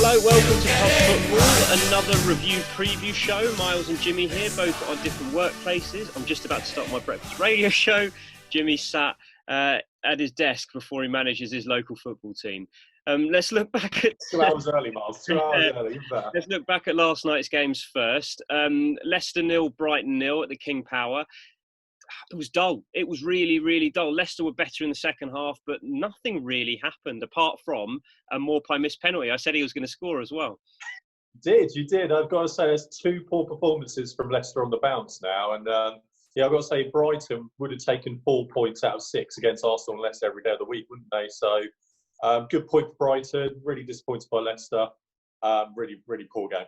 Hello, welcome to Pub Football, another review preview show. Miles and Jimmy here, both on different workplaces. I'm just about to start my breakfast radio show. Jimmy sat at his desk before he manages his local football team. Let's look back at 2 hours early, Miles. 2 hours early. Let's look back at last night's games first. Leicester 0, Brighton 0 at the King Power. It was dull. It was really, really dull. Leicester were better in the second half, but nothing really happened apart from a Maupay missed penalty. I said he was going to score as well. You did. I've got to say, there's two poor performances from Leicester on the bounce now. And I've got to say, Brighton would have taken 4 points out of 6 against Arsenal and Leicester every day of the week, wouldn't they? So, good point for Brighton. Really disappointed by Leicester. Really, really poor game.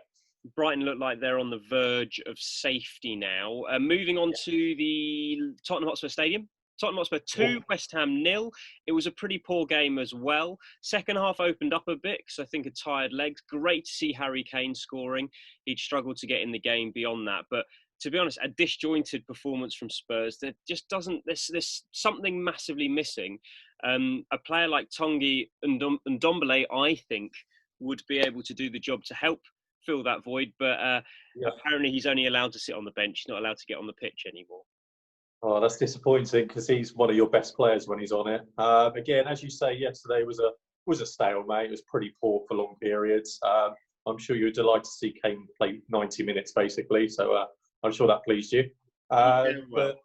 Brighton look like they're on the verge of safety now. Moving on to the Tottenham Hotspur Stadium. Tottenham Hotspur 2, West Ham 0. It was a pretty poor game as well. Second half opened up a bit because I think of tired legs. Great to see Harry Kane scoring. He'd struggled to get in the game beyond that. But to be honest, a disjointed performance from Spurs. There just doesn't. There's something massively missing. A player like Tanguy Ndombele, I think, would be able to do the job to help fill that void, but apparently he's only allowed to sit on the bench. He's not allowed to get on the pitch anymore. Oh, that's disappointing because he's one of your best players when he's on it. Again, as you say, yesterday was a stalemate. It was pretty poor for long periods. I'm sure you were delighted to see Kane play 90 minutes basically, so I'm sure that pleased you. But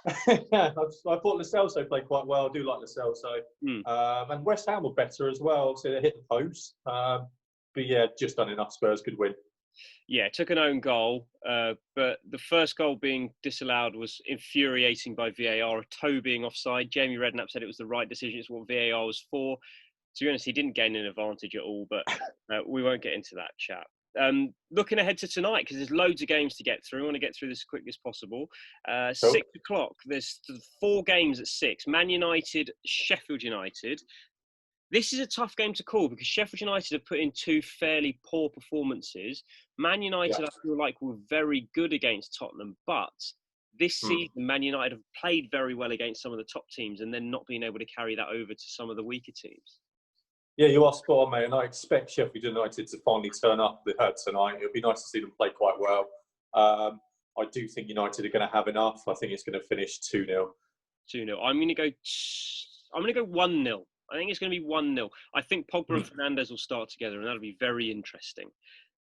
I thought Lo Celso played quite well. I do like Lo Celso. And West Ham were better as well, so they hit the post. But yeah, just done enough. Spurs could win. Yeah, took an own goal, but the first goal being disallowed was infuriating by VAR. A toe being offside. Jamie Redknapp said it was the right decision. It's what VAR was for. To be honest, he didn't gain an advantage at all, but we won't get into that chat. Looking ahead to tonight, because there's loads of games to get through. I want to get through this as quick as possible. 6 o'clock, there's 4 games at 6. Man United, Sheffield United. This is a tough game to call because Sheffield United have put in 2 fairly poor performances. Man United, I feel like, were very good against Tottenham, but this season, Man United have played very well against some of the top teams and then not been able to carry that over to some of the weaker teams. Yeah, you are spot on, mate, and I expect Sheffield United to finally turn up tonight. It would be nice to see them play quite well. I do think United are going to have enough. I think it's going to finish 2-0. 2-0. I'm going to go 1-0. I think it's going to be 1-0. I think Pogba and Fernandes will start together, and that'll be very interesting.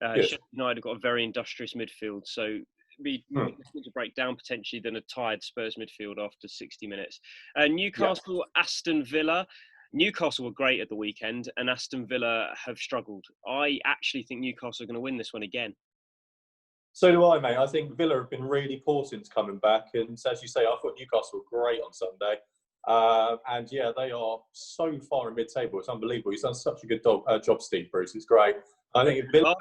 Sheffield United have got a very industrious midfield, so it'd be more difficult to break down potentially than a tired Spurs midfield after 60 minutes. Newcastle, Aston Villa. Newcastle were great at the weekend, and Aston Villa have struggled. I actually think Newcastle are going to win this one again. So do I, mate. I think Villa have been really poor since coming back, and as you say, I thought Newcastle were great on Sunday. And yeah, they are so far in mid-table. It's unbelievable. He's done such a good job, Steve Bruce. It's great. I think if Villa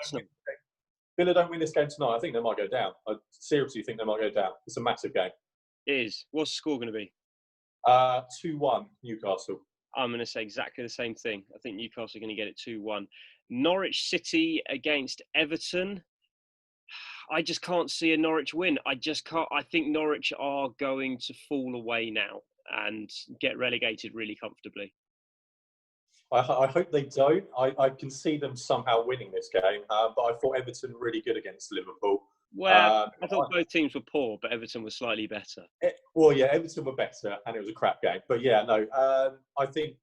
don't win this game tonight, I think they might go down. I seriously think they might go down. It's a massive game. It is. What's the score going to be? 2-1 Newcastle. I'm going to say exactly the same thing. I think Newcastle are going to get it 2-1. Norwich City against Everton. I just can't see a Norwich win. I think Norwich are going to fall away now and get relegated really comfortably. I hope they don't. I can see them somehow winning this game, but I thought Everton were really good against Liverpool. Well, I thought both teams were poor, but Everton was slightly better. Everton were better, and it was a crap game. But yeah, no, I think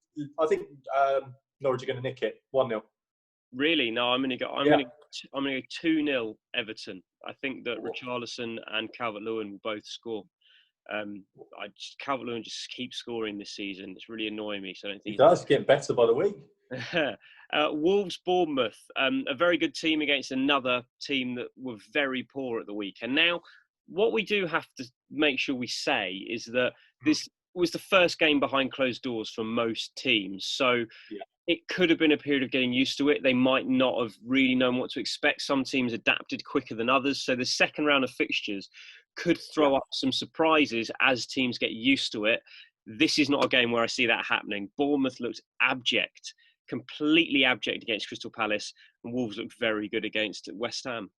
Norwich are going to nick it 1-0. Really? No, I'm going to go 2-0 Everton. I think that Richarlison and Calvert-Lewin will both score. Calvert-Lewin just keeps scoring this season. It's really annoying me. So I don't think he does. Getting better by the week. Wolves, Bournemouth, a very good team against another team that were very poor at the weekend. Now, what we do have to make sure we say is that this was the first game behind closed doors for most teams. So it could have been a period of getting used to it. They might not have really known what to expect. Some teams adapted quicker than others. So the second round of fixtures could throw up some surprises as teams get used to it. This is not a game where I see that happening. Bournemouth looked abject, completely abject against Crystal Palace, and Wolves looked very good against West Ham.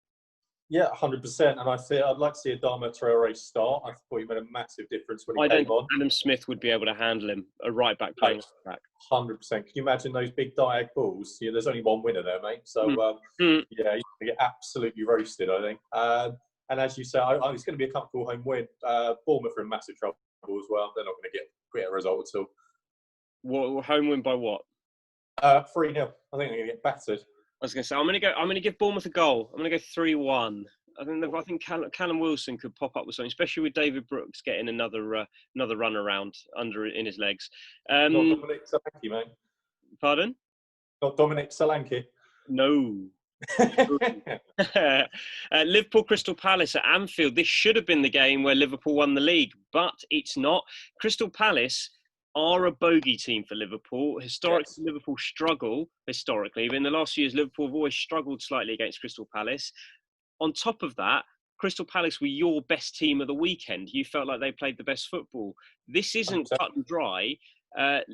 Yeah, 100%. And I'd like to see Adama Traore start. I thought he made a massive difference when he I don't came think on. Adam Smith would be able to handle him, a right back playing back. 100%. Can you imagine those big diag balls? Yeah, there's only one winner there, mate. So, Mm. yeah, he's going to get absolutely roasted, I think. And as you say, it's going to be a comfortable home win. Bournemouth are in massive trouble as well. They're not going to get a result at all. What, home win by what? 3-0. I think they're going to get battered. I was going to say I'm going to give Bournemouth a goal. I'm going to go 3-1. I think Callum Wilson could pop up with something, especially with David Brooks getting another run around in his legs. Not Dominic Solanke, mate. Pardon? Not Dominic Solanke. No. Liverpool Crystal Palace at Anfield. This should have been the game where Liverpool won the league, but it's not. Crystal Palace are a bogey team for Liverpool. Historically, yes. Liverpool struggle historically, but in the last few years, Liverpool have always struggled slightly against Crystal Palace. On top of that, Crystal Palace were your best team of the weekend. You felt like they played the best football. This isn't cut and dry.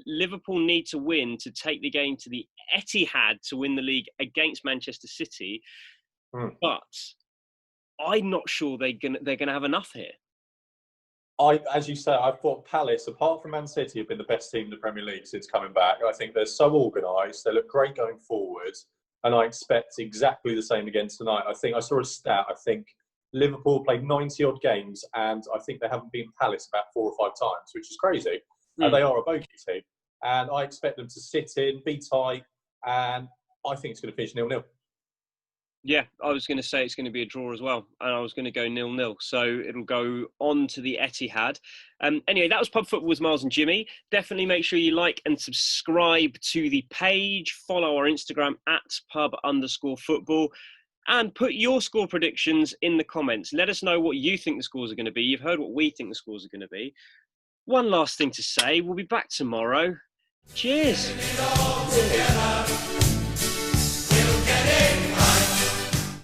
Liverpool need to win to take the game to the Etihad to win the league against Manchester City. But I'm not sure they're gonna have enough here. As you say, I thought Palace, apart from Man City, have been the best team in the Premier League since coming back. I think they're so organised. They look great going forward. And I expect exactly the same again tonight. I think I saw a stat. I think Liverpool played 90-odd games, and I think they haven't beaten Palace about 4 or 5 times, which is crazy. And they are a bogey team. And I expect them to sit in, be tight, and I think it's going to finish 0-0. Yeah, I was going to say it's going to be a draw as well. And I was going to go 0-0. So it'll go on to the Etihad. Anyway, that was Pub Football with Miles and Jimmy. Definitely make sure you like and subscribe to the page. Follow our Instagram at pub_football. And put your score predictions in the comments. Let us know what you think the scores are going to be. You've heard what we think the scores are going to be. One last thing to say. We'll be back tomorrow. Cheers.